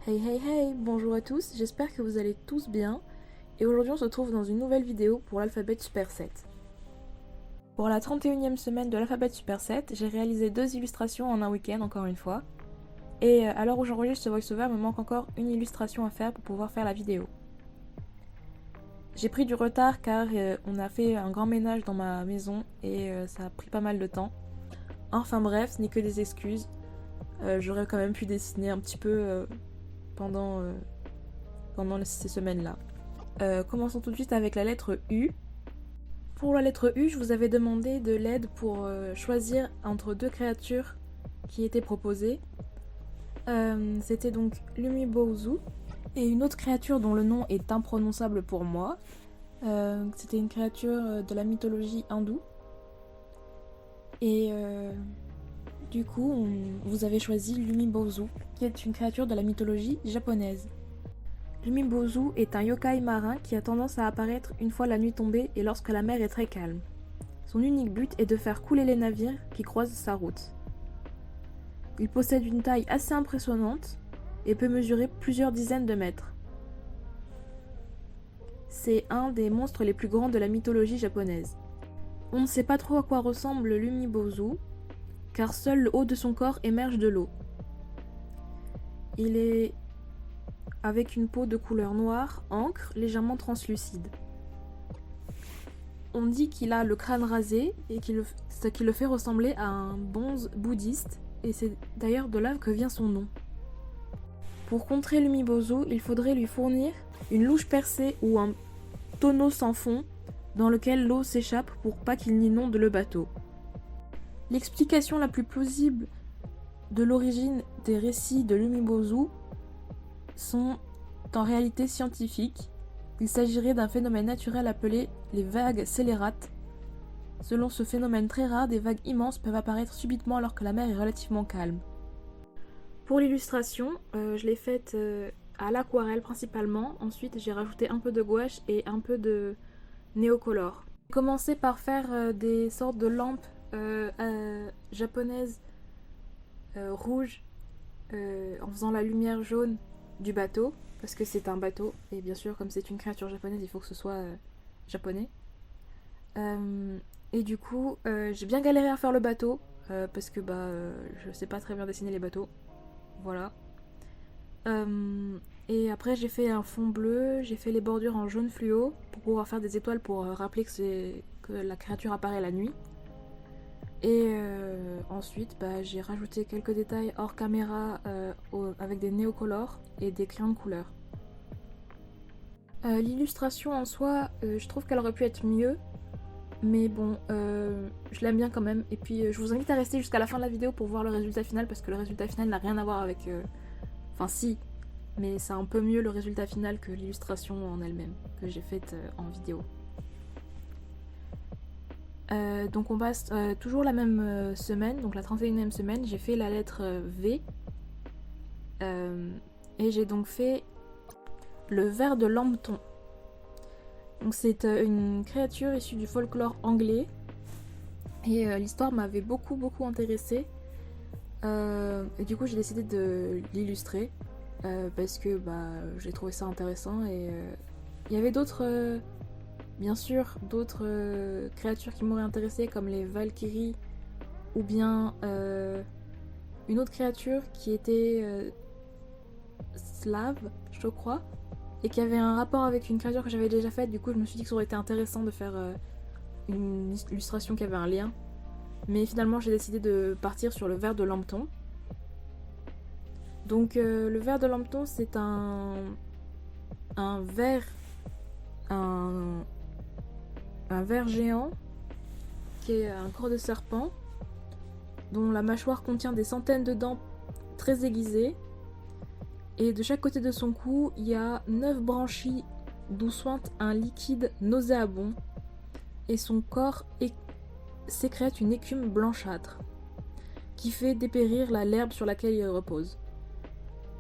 Hey hey hey, bonjour à tous, j'espère que vous allez tous bien. Et aujourd'hui on se retrouve dans une nouvelle vidéo pour l'alphabet Superset. Pour la 31e semaine de l'alphabet Superset, j'ai réalisé 2 illustrations en un week-end encore une fois. Et à l'heure où j'enregistre ce voice-over, il me manque encore une illustration à faire pour pouvoir faire la vidéo. J'ai pris du retard car on a fait un grand ménage dans ma maison et ça a pris pas mal de temps. Enfin bref, ce n'est que des excuses. J'aurais quand même pu dessiner un petit peu pendant ces semaines-là. Commençons tout de suite avec la lettre U. Pour la lettre U, je vous avais demandé de l'aide pour choisir entre 2 créatures qui étaient proposées. C'était donc Lumibozu et une autre créature dont le nom est imprononçable pour moi. C'était une créature de la mythologie hindoue. Et du coup, vous avez choisi Lumibozu, qui est une créature de la mythologie japonaise. Lumibozu est un yokai marin qui a tendance à apparaître une fois la nuit tombée et lorsque la mer est très calme. Son unique but est de faire couler les navires qui croisent sa route. Il possède une taille assez impressionnante et peut mesurer plusieurs dizaines de mètres. C'est un des monstres les plus grands de la mythologie japonaise. On ne sait pas trop à quoi ressemble Lumibozu, car seul le haut de son corps émerge de l'eau. Il est avec une peau de couleur noire, encre, légèrement translucide. On dit qu'il a le crâne rasé, et ce qui le fait ressembler à un bonze bouddhiste, et c'est d'ailleurs de là que vient son nom. Pour contrer Lumibozu, il faudrait lui fournir une louche percée ou un tonneau sans fond dans lequel l'eau s'échappe pour pas qu'il n'inonde le bateau. L'explication la plus plausible de l'origine des récits de Lumibozu sont en réalité scientifiques. Il s'agirait d'un phénomène naturel appelé les vagues scélérates. Selon ce phénomène très rare, des vagues immenses peuvent apparaître subitement alors que la mer est relativement calme. Pour l'illustration, je l'ai faite à l'aquarelle principalement. Ensuite, j'ai rajouté un peu de gouache et un peu de néocolore. J'ai commencé par faire des sortes de lampes japonaises rouges en faisant la lumière jaune du bateau, parce que c'est un bateau, et bien sûr, comme c'est une créature japonaise, il faut que ce soit japonais. Et du coup, j'ai bien galéré à faire le bateau, parce que je sais pas très bien dessiner les bateaux. Voilà. Et après, j'ai fait un fond bleu, j'ai fait les bordures en jaune fluo, pour pouvoir faire des étoiles pour rappeler que la créature apparaît la nuit. Et ensuite, j'ai rajouté quelques détails hors caméra avec des néocolores et des crayons de couleur. L'illustration en soi, je trouve qu'elle aurait pu être mieux, mais bon, je l'aime bien quand même. Et puis, je vous invite à rester jusqu'à la fin de la vidéo pour voir le résultat final, parce que le résultat final n'a rien à voir avec... Enfin si, mais c'est un peu mieux le résultat final que l'illustration en elle-même, que j'ai faite en vidéo. Donc on passe toujours la même semaine, donc la 31e semaine, j'ai fait la lettre V. Et j'ai donc fait le ver de Lambton. Donc c'est une créature issue du folklore anglais. Et l'histoire m'avait beaucoup intéressée. Et du coup j'ai décidé de l'illustrer. Parce que j'ai trouvé ça intéressant. Et il y avait d'autres... Bien sûr, d'autres créatures qui m'auraient intéressé comme les Valkyries ou bien une autre créature qui était slave, je crois, et qui avait un rapport avec une créature que j'avais déjà faite. Du coup, je me suis dit que ça aurait été intéressant de faire une illustration qui avait un lien. Mais finalement, j'ai décidé de partir sur le ver de Lambton. Donc, le ver de Lambton, c'est un ver... un ver géant qui est un corps de serpent dont la mâchoire contient des centaines de dents très aiguisées, et de chaque côté de son cou il y a 9 branchies d'où suinte un liquide nauséabond, et son corps sécrète une écume blanchâtre qui fait dépérir l'herbe sur laquelle il repose.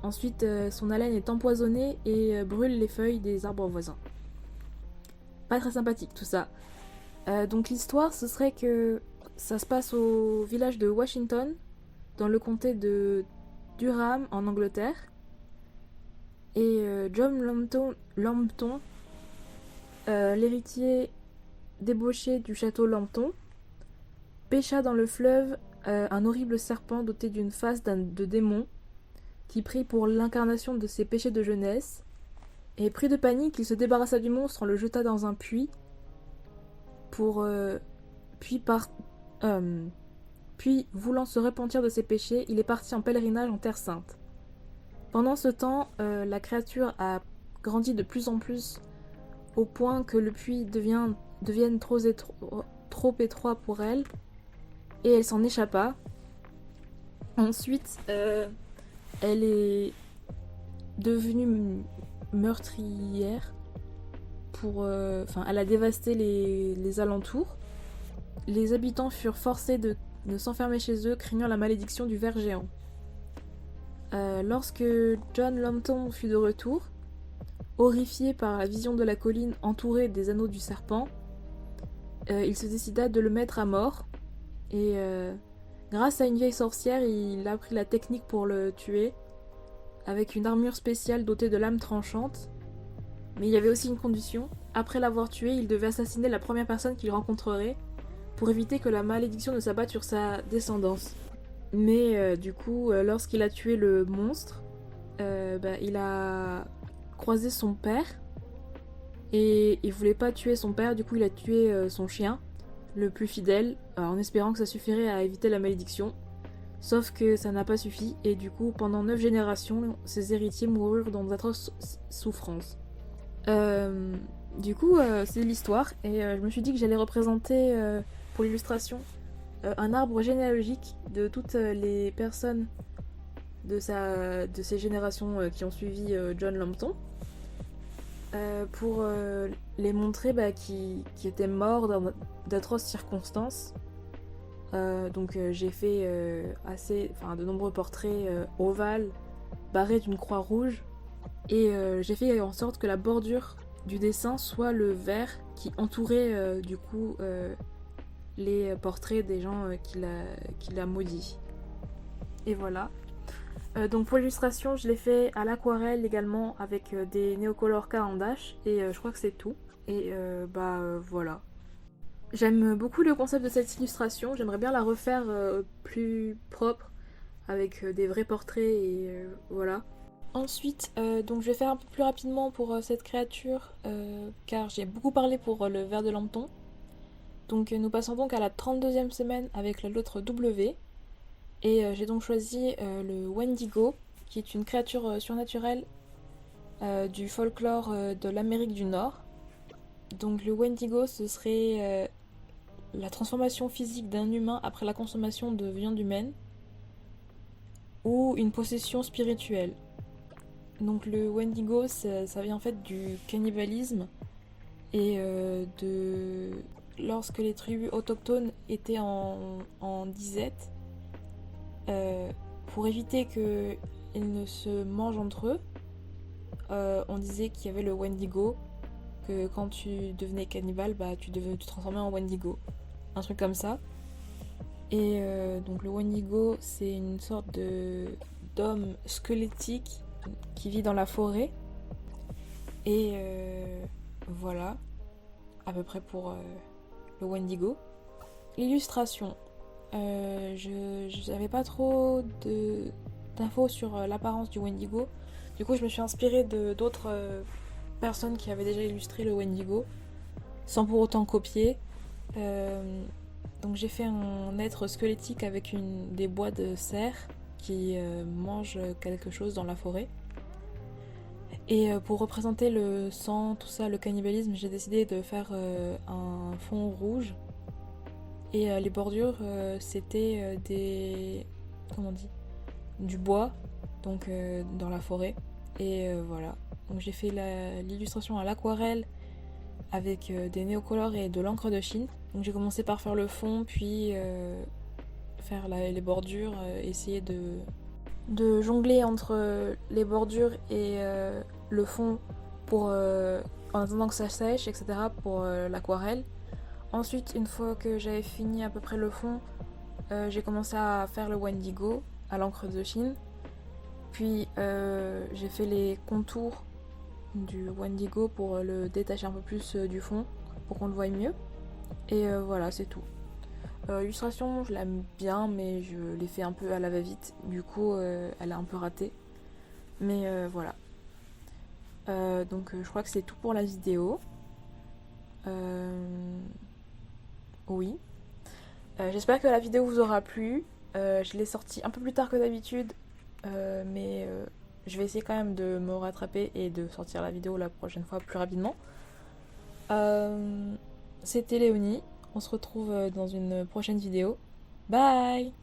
Ensuite, son haleine est empoisonnée et brûle les feuilles des arbres voisins. Pas très sympathique tout ça. Donc l'histoire, ce serait que ça se passe au village de Washington, dans le comté de Durham en Angleterre. Et John Lambton, l'héritier débauché du château Lambton, pêcha dans le fleuve un horrible serpent doté d'une face de démon qui prit pour l'incarnation de ses péchés de jeunesse. Et pris de panique, il se débarrassa du monstre en le jeta dans un puits puis, voulant se repentir de ses péchés, il est parti en pèlerinage en Terre Sainte. Pendant ce temps, la créature a grandi de plus en plus au point que le puits devienne trop étroit pour elle et elle s'en échappa. Ensuite, elle est devenue meurtrière elle a dévasté les alentours. Les habitants furent forcés de s'enfermer chez eux, craignant la malédiction du ver géant. Lorsque John Lambton fut de retour, horrifié par la vision de la colline entourée des anneaux du serpent, il se décida de le mettre à mort. Et grâce à une vieille sorcière, il a appris la technique pour le tuer, avec une armure spéciale dotée de lames tranchantes. Mais il y avait aussi une condition. Après l'avoir tué, il devait assassiner la première personne qu'il rencontrerait pour éviter que la malédiction ne s'abatte sur sa descendance. Mais du coup, lorsqu'il a tué le monstre, il a croisé son père et il voulait pas tuer son père, du coup il a tué son chien, le plus fidèle, en espérant que ça suffirait à éviter la malédiction. Sauf que ça n'a pas suffi et du coup pendant 9 générations, ses héritiers moururent dans d'atroces souffrances. C'est l'histoire et je me suis dit que j'allais représenter pour l'illustration un arbre généalogique de toutes les personnes de ces générations qui ont suivi John Lambton pour les montrer qui étaient morts dans d'atroces circonstances. J'ai fait de nombreux portraits ovales barrés d'une croix rouge. Et j'ai fait en sorte que la bordure du dessin soit le vert qui entourait les portraits des gens qu'il a maudits. Et voilà. Donc pour l'illustration, je l'ai fait à l'aquarelle également avec des Neocolor Caran-d'Ache et je crois que c'est tout. Et voilà. J'aime beaucoup le concept de cette illustration, j'aimerais bien la refaire plus propre avec des vrais portraits et voilà. Ensuite, je vais faire un peu plus rapidement pour cette créature, car j'ai beaucoup parlé pour le ver de Lambton. Donc nous passons donc à la 32e semaine avec la lettre W. Et j'ai donc choisi le Wendigo, qui est une créature surnaturelle du folklore de l'Amérique du Nord. Donc le Wendigo, ce serait la transformation physique d'un humain après la consommation de viande humaine, ou une possession spirituelle. Donc le Wendigo, ça vient en fait du cannibalisme et lorsque les tribus autochtones étaient en disette, pour éviter qu'ils ne se mangent entre eux, on disait qu'il y avait le Wendigo, que quand tu devenais cannibale, tu te transformais en Wendigo, un truc comme ça. Et donc le Wendigo, c'est une sorte d'homme squelettique qui vit dans la forêt. Et voilà, à peu près pour le Wendigo. L'illustration. Je n'avais pas trop d'infos sur l'apparence du Wendigo. Du coup, je me suis inspirée d'autres personnes qui avaient déjà illustré le Wendigo, sans pour autant copier. Donc j'ai fait un être squelettique avec des bois de cerf qui mangent quelque chose dans la forêt. Et pour représenter le sang, tout ça, le cannibalisme, j'ai décidé de faire un fond rouge. Et les bordures, c'était du bois, donc dans la forêt. Et voilà. Donc j'ai fait l'illustration à l'aquarelle avec des néocolores et de l'encre de Chine. Donc j'ai commencé par faire le fond, puis faire les bordures, essayer de jongler entre les bordures et le fond en attendant que ça sèche, etc. pour l'aquarelle. Ensuite, une fois que j'avais fini à peu près le fond, j'ai commencé à faire le Wendigo à l'encre de Chine. puis j'ai fait les contours du Wendigo pour le détacher un peu plus du fond, pour qu'on le voie mieux. Et voilà, c'est tout. L'illustration, je l'aime bien, mais je l'ai fait un peu à la va-vite. Du coup, elle est un peu ratée. Mais voilà. Donc je crois que c'est tout pour la vidéo. Oui. J'espère que la vidéo vous aura plu. Je l'ai sortie un peu plus tard que d'habitude. Mais je vais essayer quand même de me rattraper et de sortir la vidéo la prochaine fois plus rapidement. C'était Léonie. On se retrouve dans une prochaine vidéo. Bye!